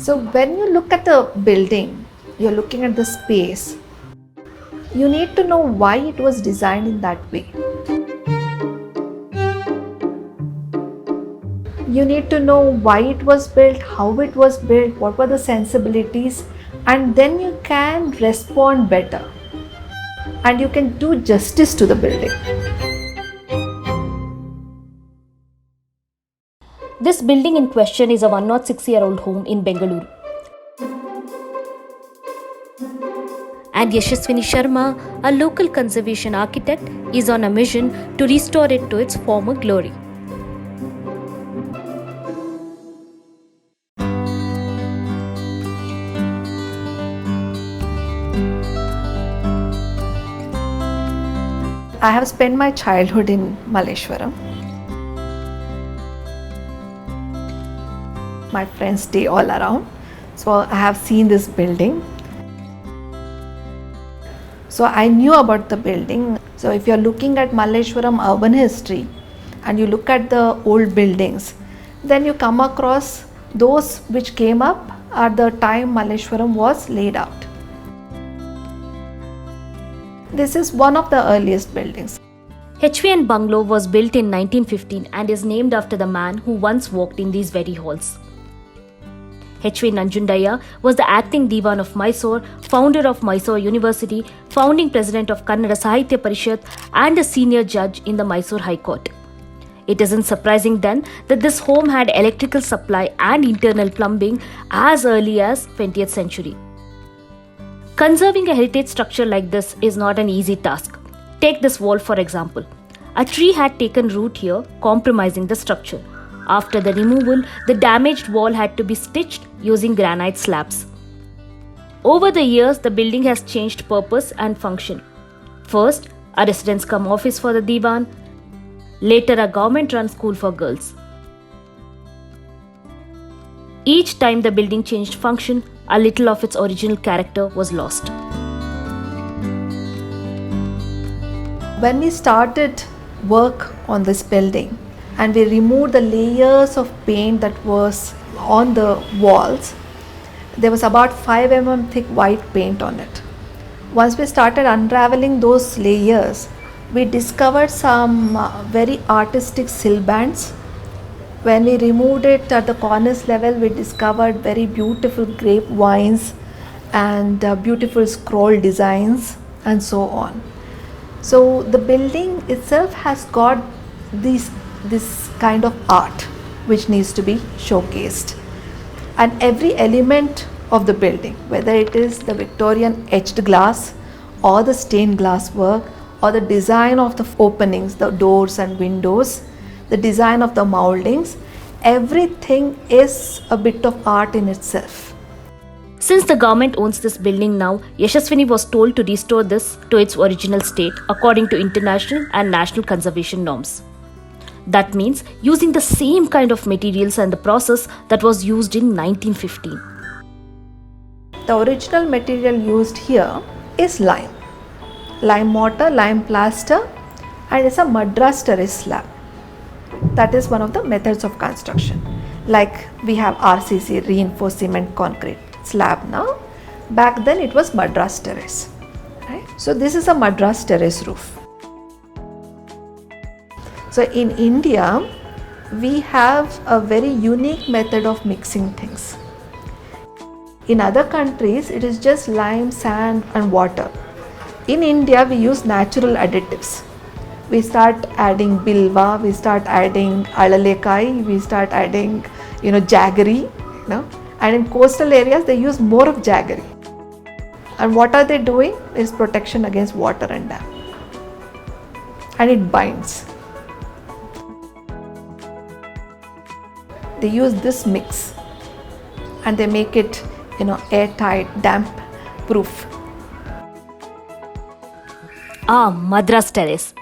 So when you look at the building, you're looking at the space, you need to know why it was designed in that way. You need to know why it was built, how it was built, what were the sensibilities, and then you can respond better and you can do justice to the building. This building in question is a 106-year-old home in Bengaluru. And Yashaswini Sharma, a local conservation architect, is on a mission to restore it to its former glory. I have spent my childhood in Malleshwaram. My friends stay all around, so I have seen this building. So I knew about the building. So if you're looking at Malleshwaram urban history and you look at the old buildings, then you come across those which came up at the time Malleshwaram was laid out. This is one of the earliest buildings. HVN Bungalow was built in 1915 and is named after the man who once walked in these very halls. H.V. Nanjundaya was the acting Diwan of Mysore, founder of Mysore University, founding president of Kannada Sahitya Parishad, and a senior judge in the Mysore High Court. It isn't surprising then that this home had electrical supply and internal plumbing as early as 20th century. Conserving a heritage structure like this is not an easy task. Take this wall for example. A tree had taken root here, compromising the structure. After the removal, the damaged wall had to be stitched using granite slabs. Over the years, the building has changed purpose and function. First, a residence cum office for the Diwan, later a government-run school for girls. Each time the building changed function, a little of its original character was lost. When we started work on this building and we removed the layers of paint that was on the walls, there was about 5 mm thick white paint on it. Once we started unraveling those layers, we discovered some very artistic sill bands. When we removed it at the cornice level, we discovered very beautiful grapevines and beautiful scroll designs and so on. So the building itself has got this kind of art which needs to be showcased. And every element of the building, whether it is the Victorian etched glass or the stained glass work or the design of the openings, the doors and windows, the design of the mouldings, everything is a bit of art in itself. Since the government owns this building now, Yashaswini was told to restore this to its original state according to international and national conservation norms. That means using the same kind of materials and the process that was used in 1915. The original material used here is lime mortar, lime plaster, and it's a Madras terrace slab. That is one of the methods of construction. Like we have RCC, reinforced cement concrete slab now. Back then it was Madras terrace. Right? So this is a Madras terrace roof. So in India, we have a very unique method of mixing things. In other countries, it is just lime, sand and water. In India, we use natural additives. We start adding bilva, we start adding alalekai, we start adding, jaggery. And in coastal areas, they use more of jaggery. And what are they doing? Is protection against water and damp. And it binds. They use this mix and they make it, airtight, damp proof. Madras terrace.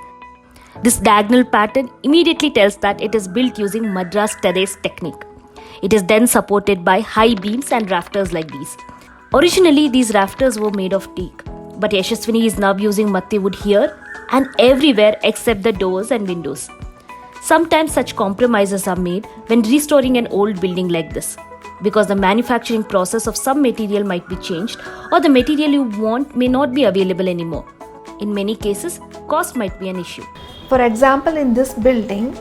This diagonal pattern immediately tells that it is built using Madras terrace technique. It is then supported by high beams and rafters like these. Originally, these rafters were made of teak, but Yashaswini is now using matti wood here and everywhere except the doors and windows. Sometimes such compromises are made when restoring an old building like this. because the manufacturing process of some material might be changed or the material you want may not be available anymore. In many cases, cost might be an issue. For example, in this building,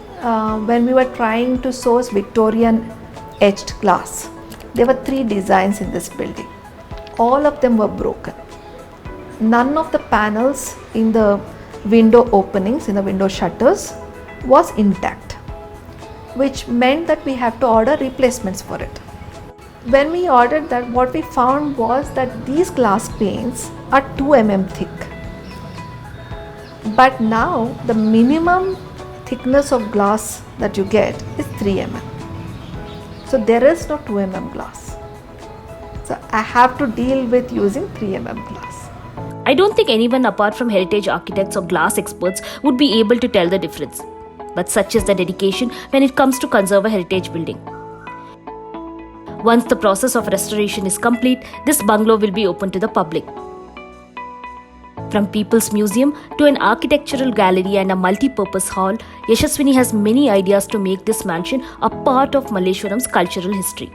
when we were trying to source Victorian etched glass, there were 3 designs in this building. All of them were broken. None of the panels in the window openings, in the window shutters, was intact, which meant that we have to order replacements for it. When we ordered that, what we found was that these glass panes are 2 mm thick. But now the minimum thickness of glass that you get is 3 mm. So there is no 2 mm glass. So I have to deal with using 3 mm glass. I don't think anyone apart from heritage architects or glass experts would be able to tell the difference. But such is the dedication when it comes to conserve a heritage building. Once the process of restoration is complete, this bungalow will be open to the public. From People's Museum to an architectural gallery and a multi-purpose hall, Yashaswini has many ideas to make this mansion a part of Malleshwaram's cultural history.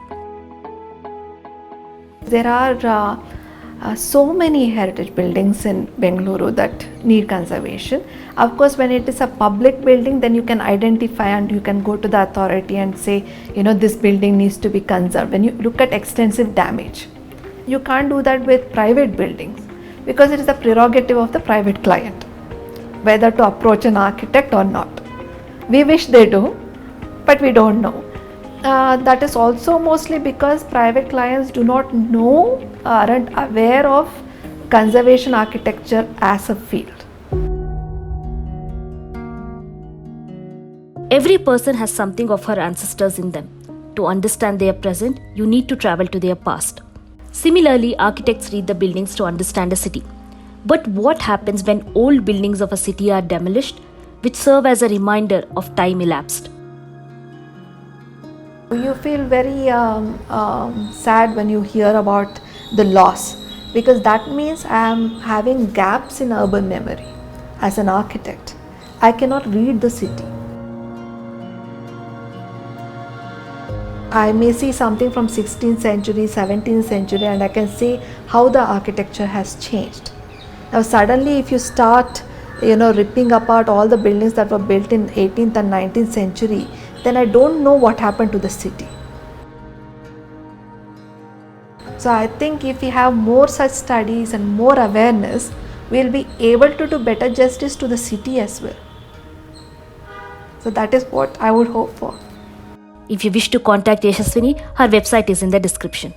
There are so many heritage buildings in Bengaluru that need conservation. Of course, when it is a public building, then you can identify and you can go to the authority and say, this building needs to be conserved. When you look at extensive damage, you can't do that with private buildings because it is the prerogative of the private client whether to approach an architect or not. We wish they do, but we don't know. That is also mostly because private clients do not know, aren't aware of conservation architecture as a field. Every person has something of her ancestors in them. To understand their present, you need to travel to their past. Similarly, architects read the buildings to understand a city. But what happens when old buildings of a city are demolished, which serve as a reminder of time elapsed? You feel very sad when you hear about the loss, because that means I am having gaps in urban memory. As an architect, I cannot read the city. I may see something from 16th century, 17th century, and I can say how the architecture has changed. Now suddenly if you start ripping apart all the buildings that were built in 18th and 19th century, then I don't know what happened to the city. So I think if we have more such studies and more awareness, we'll be able to do better justice to the city as well. So that is what I would hope for. If you wish to contact Yashaswini, her website is in the description.